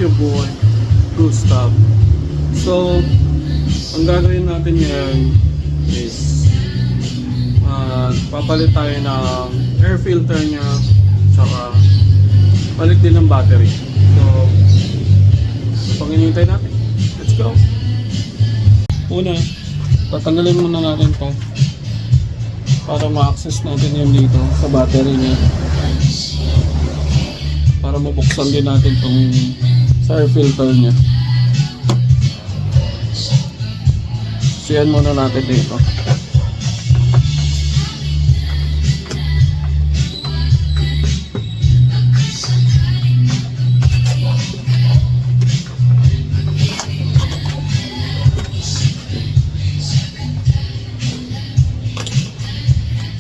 your boy, Gustav. So, ang gagawin natin ngayon is papalit tayo ng air filter nya, tsaka palit din ng battery. So, pag-inintay natin, let's go! Una, tatanggalin muna natin to para ma-access natin yung dito sa battery nya, para mabuksan din natin tong sa air filter nya. Siyan muna natin dito.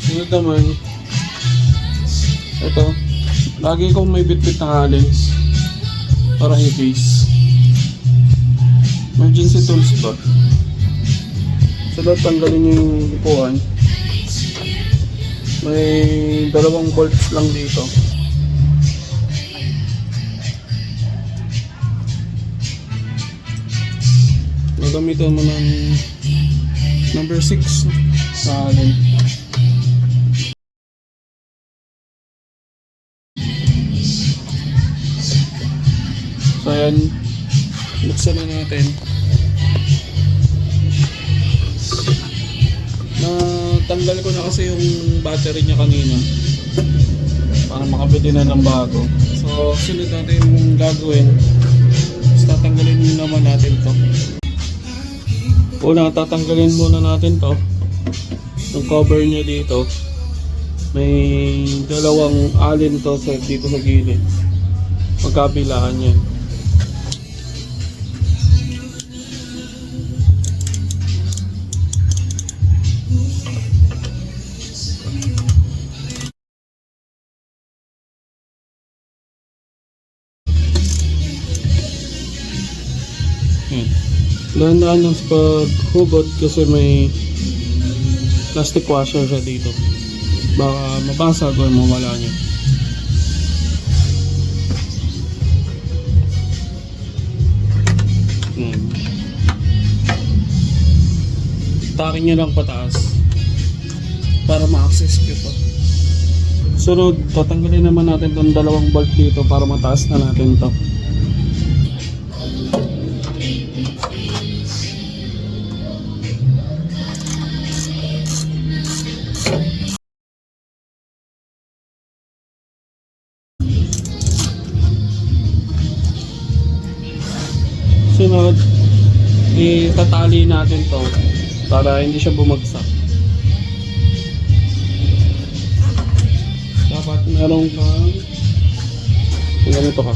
Sunod naman, ito, lagi kong may bitbit na halin para in case. Emergency tools to. So, tanggalin nyo yung upuan. May dalawang bolts lang dito. Gagamitan mo ng number 6 sa alin. So ayan, buksan na natin. Natanggal ko na kasi yung battery niya kanina para makabili na ng bago. So sunod natin yung gagawin is tatanggalin naman natin to. Una, tatanggalin muna natin to, yung cover niya dito. May dalawang alin to dito sa gilid, magkabilaan yan. Dahan-dahan lang sa paghugot kasi may plastic washer siya dito. Baka mabasag o mawala niya. Takin niya lang pataas para ma-access ko to. Sunod, tatanggalin naman natin itong dalawang bolt dito para mataas na natin to. Sunod, itatali natin to para hindi siya bumagsak. Dapat meron kang ganito ka.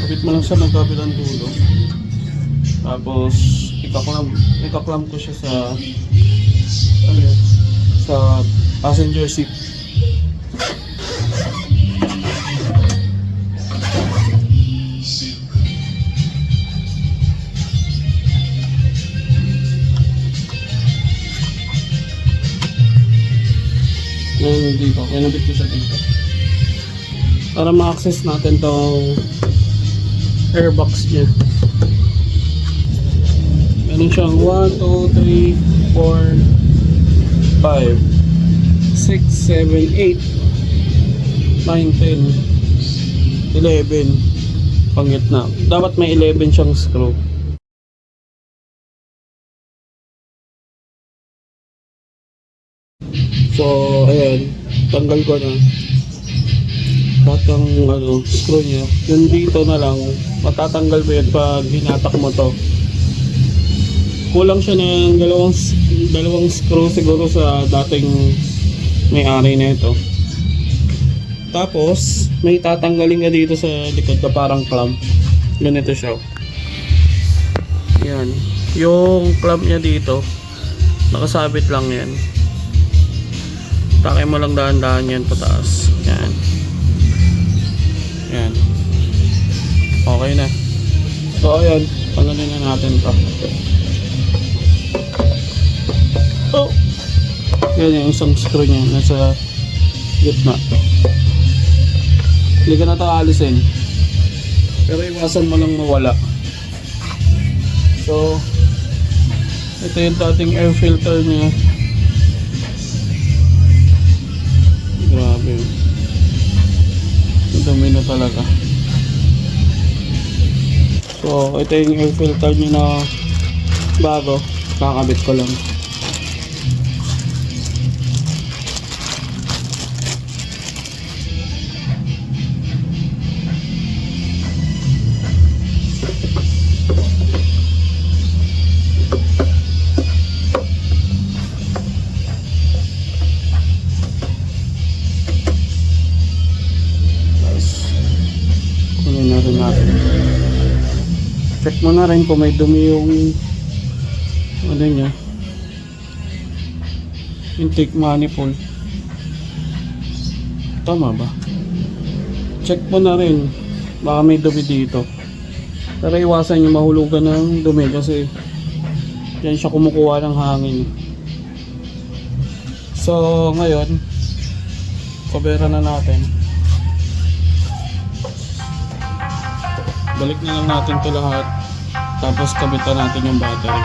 Kapit mo lang siya magkabilang dulo. Tapos ikaklam ko siya sa passenger seat. Ngayon dito, kinabit ko siya dito para ma-access natin tong airbox niya. Meron siyang 1, 2, 3, 4, 5, 6, 7, 8, 9, 10, 11 pang gitna. Dapat may 11 siyang screw. So ayan, tanggal ko na lahat ng screw niya. Yung dito na lang matatanggal mo yun pag hinatak mo to. Kulang siya ng dalawang screw siguro sa dating may-ari na ito. Tapos may tatanggalin ka dito sa likod na parang clamp. Ganito siya. Yan. Yung clamp niya dito, nakasabit lang yan. Takay mo lang dahan-dahan yan pataas. Yan. Yan. Okay na. So ayan, tanggalin na natin to. Yan yung isang screw niya nasa gitna. Hindi ka na ito alisin. Pero iwasan mo lang mawala. So, ito yung dating air filter niya. Grabe. Dumi na talaga. So, ito yung air filter niya na bago. Kakabit ko lang. Kunin na rin natin. Check mo na rin kung may dumi yung ano niya, intake manifold. Tama ba? Check mo na rin, baka may dumi dito. Pero iwasan yung mahulugan ng dumi kasi yan siya kumukuha ng hangin. So ngayon, kabera na natin. Balik na lang natin to lahat. Tapos kabitan natin yung battery.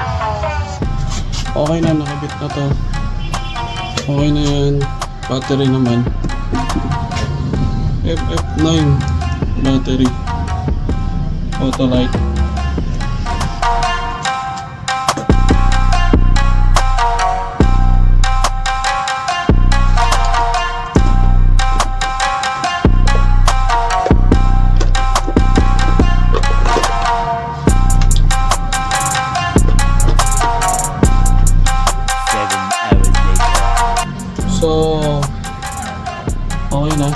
Okay na, nakabit na to. Okay na yan. Battery naman. FF9 battery. Autolite. So, okay na.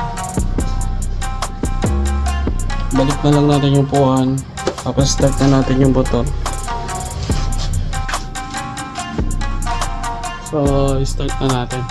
Balik na lang natin yung puwan. Tapos start na natin yung motor. So, start na natin.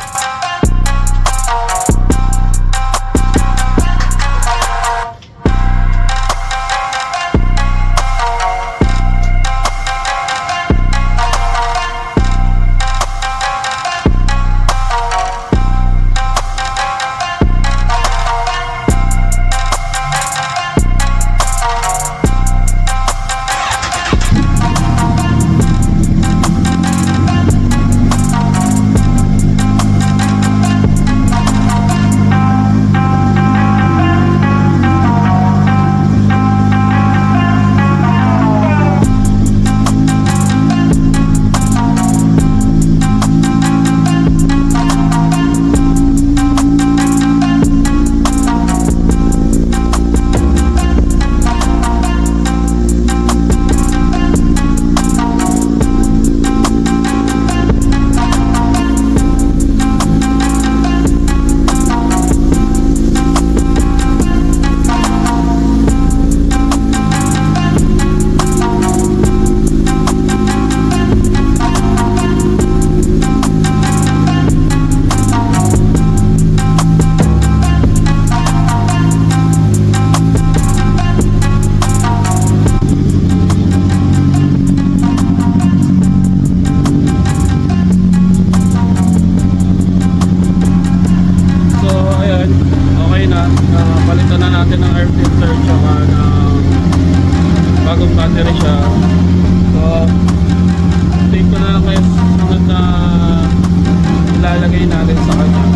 Palitan na natin ng air filter tsaka ng bagong battery siya. So take ko na lang kayo sunod na ilalagay natin sa kanya.